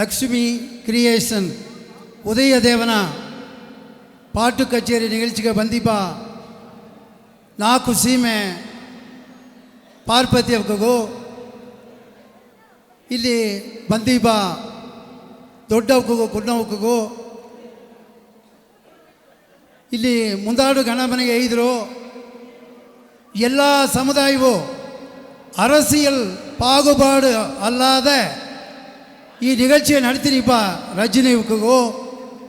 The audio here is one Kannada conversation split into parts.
லக்ஷ்மி கிரியேஷன் ಉದಯದೇವನ ಪಾಟು ಕಚೇರಿ ನಿಗಲ್ಚಿಗೆ ಬಂದೀಪ ನಾಲ್ಕು ಸೀಮೆ ಪಾರ್ವತಿ ಅವಕ್ಕೂ ಇಲ್ಲಿ ಬಂದೀಪ ದೊಡ್ಡವಕ್ಕೂ ಕುನ್ನವಕ್ಕೂ ಇಲ್ಲಿ ಮುಂದಾಡು ಗಣಮನೆಗೆ ಐದರು ಎಲ್ಲ ಸಮುದಾಯವು அரசியல் பாகுபாடு அல்லாத நிகழ்ச்சியை நடத்தினிப்பா ரஜினிவுக்கு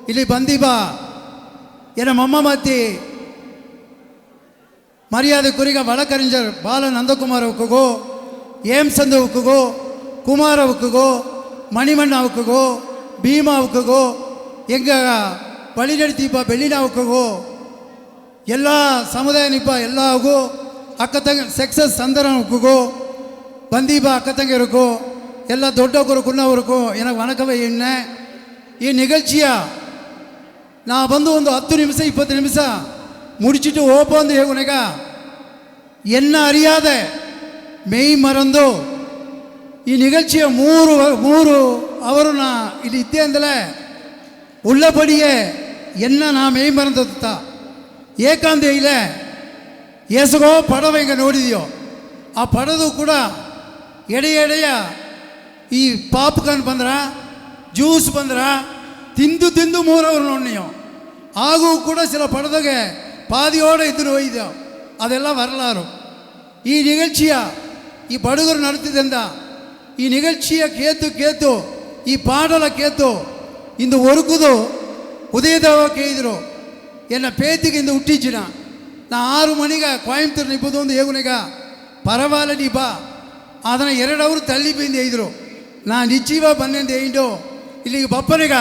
ಇಲ್ಲಿ ಬಂದೀಪಾ என மம்மமாத்தி மரியாதைக்குரிய வழக்கறிஞர் பால நந்தகுமாரவுக்கு ஏம் சந்துவுக்கு குமாரவுக்கு மணிமண்ணாவுக்கு பீமாவுக்கு எங்கள் வழிநடத்திப்பா பெல்லினாவுக்கு எல்லா சமுதாயனிப்பா எல்லாவுக்கு ಅಕ್ಕತಂಗ ಸಕ್ಸಸ್ சந்திரனுக்கு ಬಂದೀಪಾ ಅಕ್ಕತಂಗಿರಕ್ಕೂ ಎಲ್ಲ ದೊಡ್ಡವರು ಕುನ್ನವರಿಗೂ எனக்கு வணக்கவே என்ன நிகழ்ச்சியா நான் வந்து ಒಂದು 10 நிமிஷம் 20 நிமிஷம் முடிச்சுட்டு ஓப்பந்து ಹೇಗುನೆಗ என்ன அறியாத மெய் மறந்து நிகழ்ச்சியை ಮೂರು ಅವರು ನಾ ಇಲ್ಲಿ ಇದ್ದೆ ಅಂದಲೇ உள்ளபடியே என்ன நான் மெய் மறந்ததுತ್ತಾ ಏಕಾಂತ ಇಲ್ಲ ಎಸಗೋ ಪಡವ ಹಿಂಗೆ ನೋಡಿದೆಯೋ ಆ ಪಡದು ಕೂಡ ಎಡೆಯ ಈ ಪಾಪ್ಕಾರ್ನ್ ಬಂದ್ರ ಜ್ಯೂಸ್ ಬಂದ್ರ ತಿಂದು ಮೂರವರು ನೋಡಿಯೋ ಹಾಗೂ ಕೂಡ ಸಿಲ ಪಡದಾಗೆ ಪಾದಿಯೋടെ ಇದ್ರು ಒಯ್ದೋ ಅದೆಲ್ಲ வரலாறு ಈ ನಿಗழ்ச்சிಯ ಈ ಬಡಗರು ನಡೆತಿದ್ದಂದ ಈ ನಿಗழ்ச்சிಯ ಕೇತು ಈ ಪಾಡಲ ಕೇತು ಇಂದು ಒರುಕುದು ಉದಯದೇವ ಕೇಳಿದ್ರು ಎನ್ನ ಪೇತಿಗೆ ಇಂದು ಹುಟ್ಟಿಚಿನ ನಾ 6 ಮಣಿಗೆ ಕೊಯಂಬತ್ತೂರು ನಿಪ್ಪದು ಒಂದು ಹೇಗುನೆಗ ಪರವಾಲ ನೀ ಬಾ ಅದನ್ನು 2 ಅವರು ತಳ್ಳಿ ಬಂದು ಹೇಳಿದ್ರು ನಾ ನಿಶ್ಚೀವ ಬನ್ನೆಂದು ಹೇಳಿದ್ದು ಇಲ್ಲಿಗೆ ಬಪ್ಪನೆಗ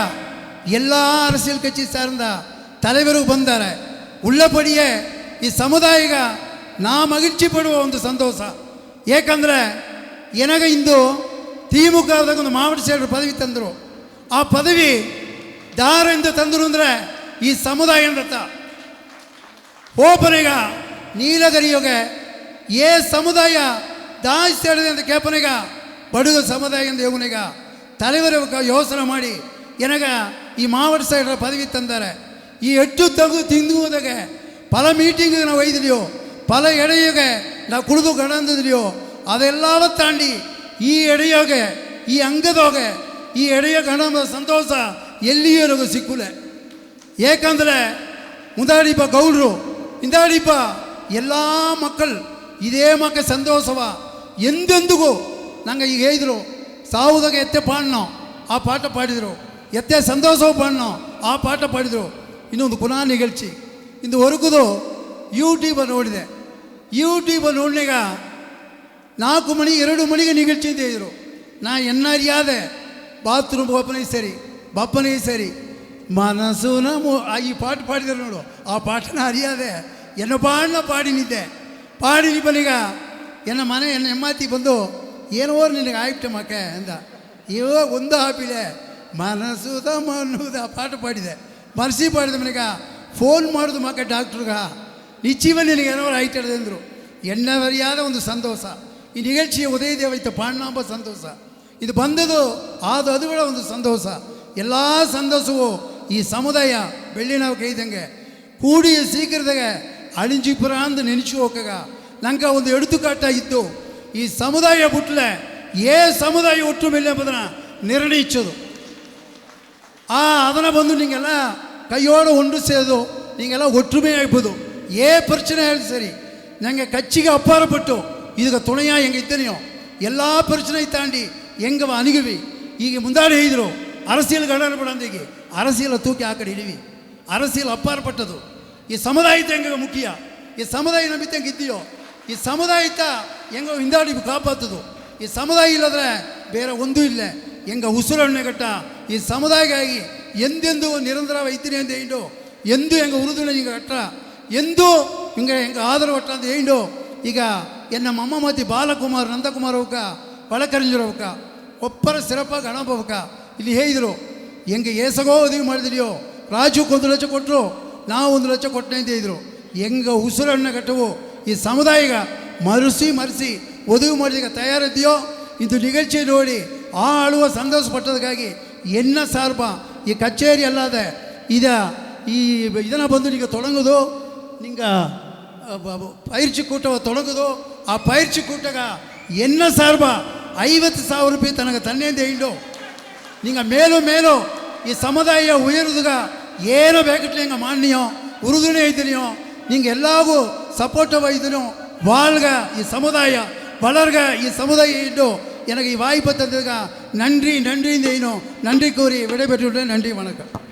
ಎಲ್ಲ அரசியல் கட்சி சார்ந்த தலைவரும் ಬಂದಾರೆ உள்ளபடியே ಈ ಸಮುದಾಯಗ ನಾ ಮಗಿழ்ச்சி ಪಡುವ ಒಂದು ಸಂತೋಷ ಏಕೆಂದರೆ ನನಗೆ ಇಂದು ತಿಮುಖದಾಗ ಒಂದು ಮಾವಟ ಸೇವಕರ ಪದವಿ ತಂದರು ಆ ಪದವಿ ದಾರಿಂದ ತಂದರು ಅಂದರೆ ಈ ಸಮುದಾಯ ಅಂತ ಓಪನೆಗ ನೀಲಗಿರಿಯೋಗೆ ಸಮುದಾಯ ದಾಸ್ತಿ ಹೇಳಿದೆ ಅಂತ ಕೇಪನೆಗ ಬಡುಗ ಸಮುದಾಯ ಎಂದು ಯೋಗನೆಗ தலைவர் ಯೋಚನೆ ಮಾಡಿ ನನಗ ಈ ಮಾವಟ ಸೈಡರ ಪದವಿ ತಂದಾರೆ ಈ ಹೆಚ್ಚು ತಿಂದುವುದಾಗೆ ಪಲ ಮೀಟಿಂಗಿಗೆ ನಾವು ಒಯ್ದಿದೆಯೋ ಪಲ ಎಡೆಯೋಗೆ ನಾವು ಕುಡಿದು ಗಣಂದಿದೆಯೋ ಅದೆಲ್ಲವ ತಾಂಡಿ ಈ ಎಡೆಯೋಗೆ ಈ ಅಂಗದೋಗೆ ಈ ಎಡೆಯ ಗಣದ ಸಂತೋಷ ಎಲ್ಲಿಯೂ ಸಿಕ್ಕುಲೆ ಏಕೆಂದರೆ ಮುಂದಾಡಿಪ ಗೌಡ್ರು ಇಂದಾಡಿಪ ಎಲ್ಲ ಮಕ್ಕಳು ಇದೇ ಮಕ್ಕ ಸಂತೋಷವ ಎಂದೆಂದಿಗೂ ನಂಗೆ ಈಗ ಹೇಳಿದ್ರು ಸಾವುದಾಗ ಎತ್ತೆ ಪಾಡ್ನೋ ಆ ಪಾಠ ಪಾಡಿದರು ಎತ್ತೆ ಸಂತೋಷವು ಪಾಡ್ನೋ ಆ ಪಾಠ ಪಾಡಿದರು ಇನ್ನೊಂದು ಪುನಃ ನಿಗழ்ச்சி ಇಂದು ಹೊರಗುದು ಯೂಟ್ಯೂಬ್ ನೋಡಿದೆ ಯೂಟ್ಯೂಬ್ ನೋಡಿನಾಗ 4 ಮಣಿ 2 ಮಣಿಗೆ ನಿಗழ்ச்சி ಅಂತ ಹೇಳಿದರು ನಾ ಎನ್ನರಿಯಾದೆ ಬಾತ್ರೂಮ್ ಬಪ್ಪನೇ ಸರಿ ಮನಸ್ಸುನ ಈ ಪಾಠ ಪಾಡಿದರು ನೋಡು ಆ ಪಾಠನ ಅರಿಯಾದೆ ಎನ್ನ ಪಾಡಿನಿದ್ದೆ ಪಾಡಿನಿಪ್ಪನೀಗ ಎನ್ನ ಮನೆ ಎನ್ನ ಹೆಮ್ಮಾತಿ ಬಂದು ಏನೋ ನಿನಗೆ ಆಯ್ತು ಮಕ್ಕೆ ಅಂದ ಇವಾಗ ಒಂದು ಹಾಪಿದೆ ಮನಸ್ಸುದ ಮನ್ನುದ ಪಾಠ ಪಾಡಿದೆ ಮನಸ್ಸಿ ಪಾಡಿದ ಮನೆಗ ಫೋನ್ ಮಾಡೋದು ಮಕ್ಕ ಡಾಕ್ಟ್ರುಗ ನಿಶ್ಚೀವ ನಿನಗೆ ಏನೋ ಆಯ್ತದೆ ಅಂದರು ಎನ್ನವರಿಯಾದ ಒಂದು ಸಂತೋಷ ಈ ನಿಗழ்ச்சிಯ ಉದಯದೇವ ಇತ್ತು ಪಾಂಡನಾಂಬ ಸಂತೋಷ ಇದು ಬಂದದು ಅದು ಕೂಡ ಒಂದು ಸಂತೋಷ ಎಲ್ಲ ಸಂತೋಷವು ಈ ಸಮುದಾಯ ಬೆಳ್ಳಿನಾವು ಕೈದಂಗೆ ಕೂಡಿ ಸೀಕರದಾಗ ಅಳಿಂಜಿಪುರ ಅಂದು ನೆನೆಸಿ ಹೋಗಾಗ ನಂಗೆ ಒಂದು ಎಡುತುಕಾಟ ಇತ್ತು ಈ ಸಮುದಾಯ ಬಿಟ್ಟಲೆ ಸಮುದಾಯ ಒಟ್ಟು ಮೇಲೆ ಎಂಬುದನ್ನು ನಿರ್ಣಯಿಸೋದು ಅದನ್ನು ಬಂದು ನಿಂಗೆಲ್ಲ ಕೈಯೋಡು ಉಂಡು ಸೇದು ನಿಂಗೆಲ್ಲ ಒಟ್ಟುಮೆ ಆಗ್ಬೋದು ಪ್ರಚನೆ ಹೇಳಿ ಸರಿ ನನಗೆ ಕಚ್ಚಿಗೆ ಅಪ್ಪಾರಪಟ್ಟು ಇದಕ್ಕೆ ತುಣೆಯ ಹೆಂಗೆ ಇದ್ದೇನೆಯೋ ಎಲ್ಲ ಪ್ರಚನೆ ತಾಂಡಿ ಹೆಂಗೆ ಅನಿಗುವಿ ಈಗ ಮುಂದಾಡಿ ಹೇಳಿದರು அரசியல் கடனை படாந்தீங்க அரசியலை தூக்கி ஆக்கடி இடிவி அரசியல் அப்பாற்பட்டது ಈ ಸಮುದಾಯத்தை எங்க ಮುಖ್ಯ ಈ ಸಮುದಾಯ ನಂಬಿತ ಹೆಂಗಿದ್ದೀಯೋ ಈ ಸಮುದಾಯತ ಹೆಂಗ ಹಿಂದಾಡಿ ಕಾಪಾತದು ಈ ಸಮುದಾಯ ಇಲ್ಲದ್ರೆ ಬೇರೆ ಒಂದೂ ಇಲ್ಲ ಹೆಂಗ ಉಸಿರಣ್ಣೆ ಗಟ್ಟ ಈ ಸಮುದಾಯಕ್ಕಾಗಿ ಎಂದೆಂದು ನಿರಂತರ ವೈದ್ಯರಿ ಅಂತ ಹೇಳು ಎಂದು ಹೆಂಗ ಉರುದುಣ ಹಿಂಗೆ ಗಟ್ಟ ಎಂದು ಹೆಂಗೆ ಆಧಾರ ಒಟ್ಟ ಅಂತ ಹೇಳು ಈಗ ಎನ್ನ ಮಮ್ಮಮತಿ ಬಾಲಕುಮಾರ್ ನಂದಕುಮಾರ್ ಅವಕ್ಕ ವಳಕರಿಂಜರವಕ್ಕ ಒಪ್ಪರ ಸಿರಪ್ಪ ಗಣಪವಕ್ಕ ಇಲ್ಲಿ ಹೇಳಿದರು ಹೆಂಗೆ ಏಸಗೋ ಉದವಿ ಮಾಡಿದಿರಿಯೋ ರಾಜುಕ್ಕೆ 1 ಲಕ್ಷ ಕೊಟ್ಟರು ನಾವು 1 ಲಕ್ಷ ಕೊಟ್ಟನೆ ಅಂತ ಹೇಳಿದರು ಹೆಂಗೆ ಉಸಿರಣ್ಣ ಕಟ್ಟವು ಈ ಸಮುದಾಯಗ ಮರೆಸಿ ಉದವಿ ಮಾಡಿದಾಗ ತಯಾರಿದೆಯೋ ಇದು ನಿಗழ்ச்சி ನೋಡಿ ಆ ಆಳುವ ಸಂತೋಷ ಪಟ್ಟದಕ್ಕಾಗಿ என்ன சார்பாக கச்சேರಿ ಅಲ್ಲದ ಇದನ್ನು ಬಂದು ನೀವು ತೊಡಗೋದು நீங்கள் பயிற்சி கூட்டவை தொடங்குதோ ಆ பயிற்சி கூட்டಗ என்ன சார்பா 50,000 ರೂಪಾಯಿ ತನಗ ತನ್ನಿಂದ ಇಟ್ಟು நீங்கள் மேலும் மேலும் ಈ ಸಮುದಾಯ ಉಯರುದುಗ ಏನೋ ಬೇಕಟ್ಲೆ ಹಿಂಗೆ ಮಾನ್ಯೋ ಉರುದುನೇ ಇದ್ದೀನಿಯೋ நீங்கள் ಎಲ್ಲವೂ ಸಪೋರ್ಟವ ಇದೀನೋ வாழ்க ಈ ಸಮುದಾಯ வளர்க ಈ ಸಮುದಾಯ ಇಟ್ಟು எனக்கு வாய்ப்பு தந்ததுக்கு நன்றி நன்றி கூறி விடைபெற்றுவிட்டேன். நன்றி, வணக்கம்.